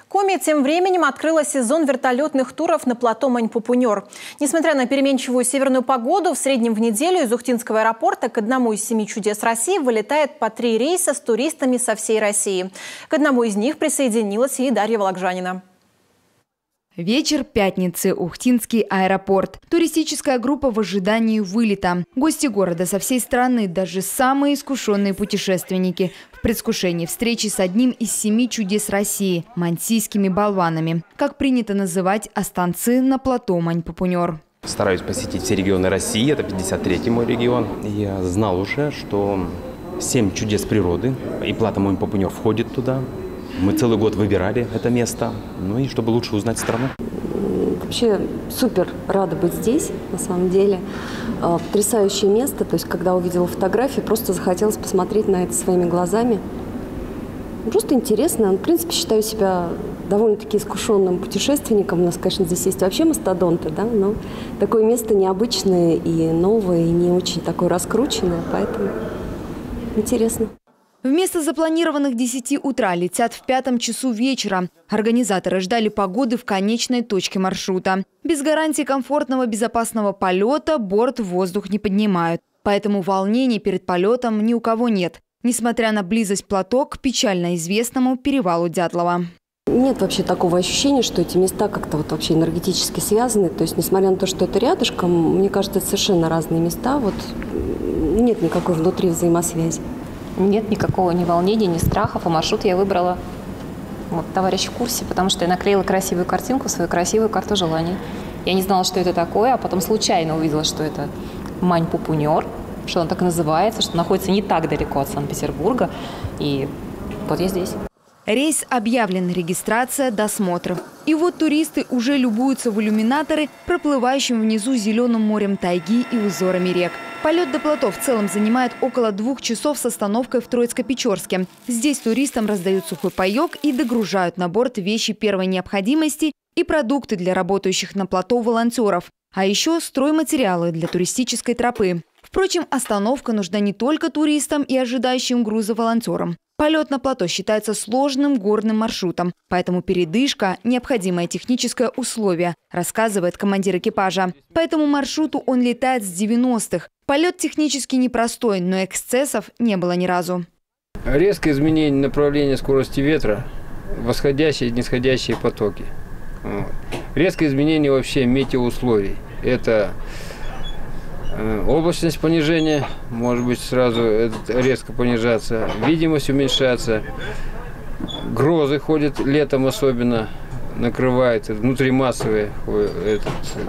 Коми тем временем открыла сезон вертолетных туров на плато Мань-Пупунер. Несмотря на переменчивую северную погоду, в среднем в неделю из Ухтинского аэропорта к одному из 7 чудес России вылетает по 3 рейса с туристами со всей России. К одному из них присоединилась и Дарья Волокжанина. Вечер пятницы. Ухтинский аэропорт. Туристическая группа в ожидании вылета. Гости города со всей страны, даже самые искушенные путешественники, в предвкушении встречи с одним из 7 чудес России – мансийскими болванами. Как принято называть останцы на плато Мань-Пупунер. Стараюсь посетить все регионы России. Это 53-й мой регион. Я знал уже, что 7 чудес природы, и плато Мань-Пупунер входит туда. Мы целый год выбирали это место, ну и чтобы лучше узнать страну. Вообще супер рада быть здесь, на самом деле. Потрясающее место, то есть когда увидела фотографии, просто захотелось посмотреть на это своими глазами. Просто интересно. В принципе, считаю себя довольно-таки искушенным путешественником. У нас, конечно, здесь есть вообще мастодонты, да, но такое место необычное и новое, и не очень такое раскрученное, поэтому интересно. Вместо запланированных 10 утра летят в 5 часу вечера. Организаторы ждали погоды в конечной точке маршрута. Без гарантии комфортного, безопасного полета борт в воздух не поднимают. Поэтому волнений перед полетом ни у кого нет. Несмотря на близость плато к печально известному перевалу Дятлова. Нет вообще такого ощущения, что эти места как-то вот вообще энергетически связаны. То есть, несмотря на то, что это рядышком, мне кажется, это совершенно разные места. Вот нет никакой внутри взаимосвязи. Нет никакого ни волнения, ни страхов. А маршрут я выбрала, вот, товарищ в курсе, потому что я наклеила красивую картинку в свою красивую карту желаний. Я не знала, что это такое, а потом случайно увидела, что это Мань-Пупунер, что он так и называется, что находится не так далеко от Санкт-Петербурга. И вот я здесь. Рейс объявлен, регистрация, досмотр. И вот туристы уже любуются в иллюминаторы, проплывающим внизу зеленым морем тайги и узорами рек. Полет до плато в целом занимает около 2 часов с остановкой в Троицко-Печорске. Здесь туристам раздают сухой паёк и догружают на борт вещи первой необходимости и продукты для работающих на плато волонтеров. А еще стройматериалы для туристической тропы. Впрочем, остановка нужна не только туристам и ожидающим груза волонтерам. Полет на плато считается сложным горным маршрутом, поэтому передышка – необходимое техническое условие, рассказывает командир экипажа. По этому маршруту он летает с 90-х. Полет технически непростой, но эксцессов не было ни разу. Резкое изменение направления скорости ветра, восходящие и нисходящие потоки. Резкое изменение вообще метеоусловий. Это облачность понижения, может быть сразу резко понижаться, видимость уменьшаться, грозы ходят летом особенно, накрывают, внутримассовые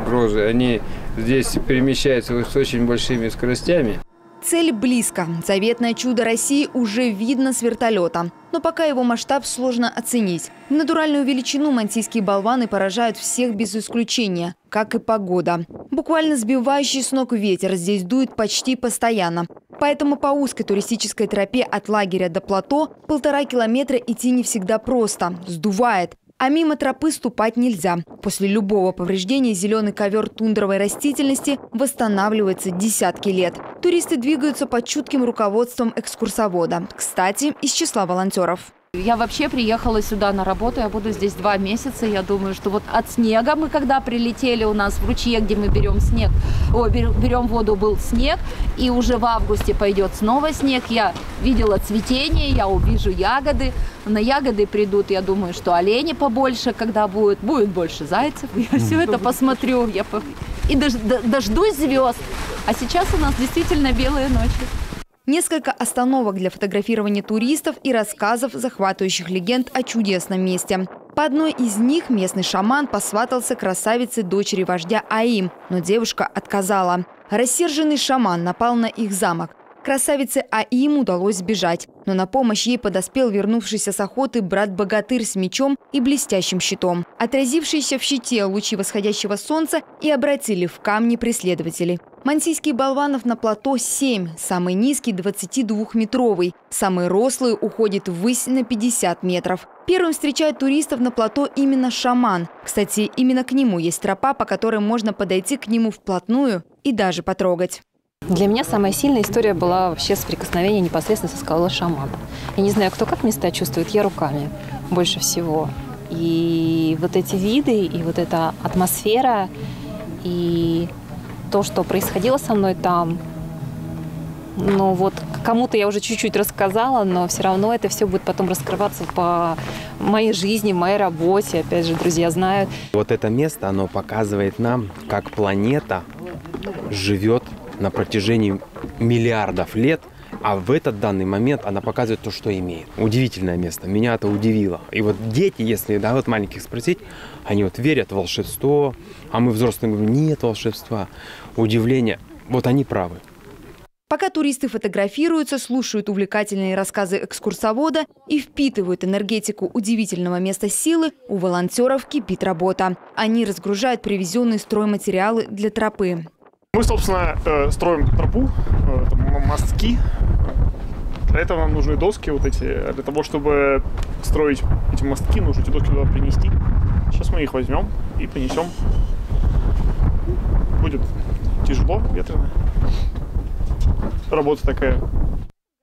грозы, они здесь перемещаются с очень большими скоростями. Цель близко. Заветное чудо России уже видно с вертолета. Но пока его масштаб сложно оценить. В натуральную величину мансийские болваны поражают всех без исключения, как и погода. Буквально сбивающий с ног ветер здесь дует почти постоянно. Поэтому по узкой туристической тропе от лагеря до плато 1,5 километра идти не всегда просто. Сдувает. А мимо тропы ступать нельзя. После любого повреждения зеленый ковер тундровой растительности восстанавливается десятки лет. Туристы двигаются под чутким руководством экскурсовода. Кстати, из числа волонтеров. Я вообще приехала сюда на работу, я буду здесь 2 месяца. Я думаю, что вот от снега мы когда прилетели, у нас в ручье, где мы берем снег, берем воду, был снег, и уже в августе пойдет снова снег. Я видела цветение, я увижу ягоды. На ягоды придут, я думаю, что олени побольше, когда будет больше зайцев. Я все это посмотрю, и дождусь звезд. А сейчас у нас действительно белые ночи. Несколько остановок для фотографирования туристов и рассказов захватывающих легенд о чудесном месте. По одной из них местный шаман посватался красавице дочери вождя Аим, но девушка отказала. Рассерженный шаман напал на их замок. Красавице Аим удалось сбежать, но на помощь ей подоспел вернувшийся с охоты брат-богатырь с мечом и блестящим щитом. Отразившиеся в щите лучи восходящего солнца и обратили в камни преследователей. Мансийских болванов на плато 7, самый низкий – 22-метровый, самый рослый уходит ввысь на 50 метров. Первым встречает туристов на плато именно шаман. Кстати, именно к нему есть тропа, по которой можно подойти к нему вплотную и даже потрогать. Для меня самая сильная история была вообще соприкосновение непосредственно со скалой шамана. Я не знаю, кто как места чувствует, я руками больше всего. И вот эти виды, и вот эта атмосфера, и то, что происходило со мной там, ну вот кому-то я уже чуть-чуть рассказала, но все равно это все будет потом раскрываться по моей жизни, моей работе. Опять же, друзья знают. Вот это место, оно показывает нам, как планета живет на протяжении миллиардов лет, а в этот данный момент она показывает то, что имеет. Удивительное место. Меня это удивило. И вот дети, если вот маленьких спросить, они вот верят в волшебство, а мы взрослые говорим, нет волшебства, удивление. Вот они правы. Пока туристы фотографируются, слушают увлекательные рассказы экскурсовода и впитывают энергетику удивительного места силы, у волонтеров кипит работа. Они разгружают привезенные стройматериалы для тропы. Мы, собственно, строим тропу, мостки. Для этого нам нужны доски вот эти. Для того, чтобы строить эти мостки, нужно эти доски туда принести. Сейчас мы их возьмем и принесем. Будет тяжело, ветрено. Работа такая.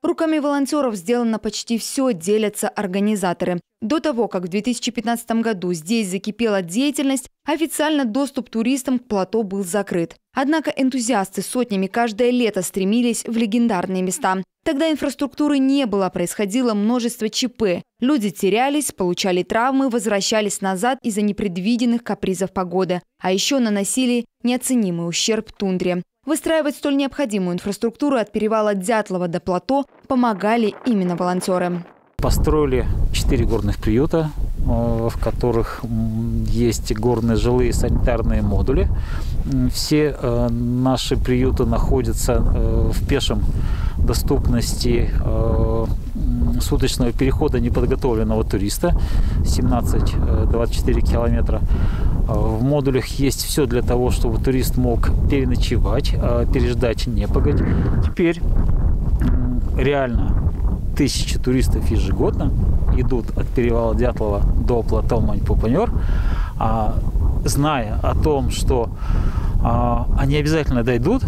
Руками волонтеров сделано почти все, делятся организаторы. До того, как в 2015 году здесь закипела деятельность, официально доступ туристам к плато был закрыт. Однако энтузиасты сотнями каждое лето стремились в легендарные места. Тогда инфраструктуры не было, происходило множество ЧП. Люди терялись, получали травмы, возвращались назад из-за непредвиденных капризов погоды. А еще наносили неоценимый ущерб тундре. Выстраивать столь необходимую инфраструктуру от перевала Дятлова до плато помогали именно волонтеры. Построили 4 горных приюта, в которых есть горные жилые санитарные модули. Все наши приюты находятся в пешем доступности суточного перехода неподготовленного туриста 17-24 километра. В модулях есть все для того, чтобы турист мог переночевать, переждать непогодь. Теперь реально 1000 туристов ежегодно идут от перевала Дятлова до плато Мань-Пупунёр, зная о том, что они обязательно дойдут.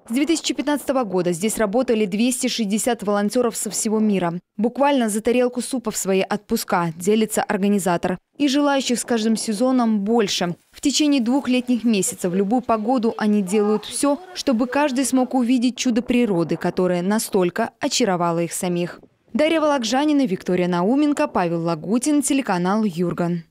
С 2015 года здесь работали 260 волонтеров со всего мира. Буквально за тарелку супа в свои отпуска, делится организатор. И желающих с каждым сезоном больше. В течение 2 летних месяцев в любую погоду они делают все, чтобы каждый смог увидеть чудо природы, которое настолько очаровало их самих. Дарья Волокжанина, Виктория Науменко, Павел Лагутин, телеканал Юрган.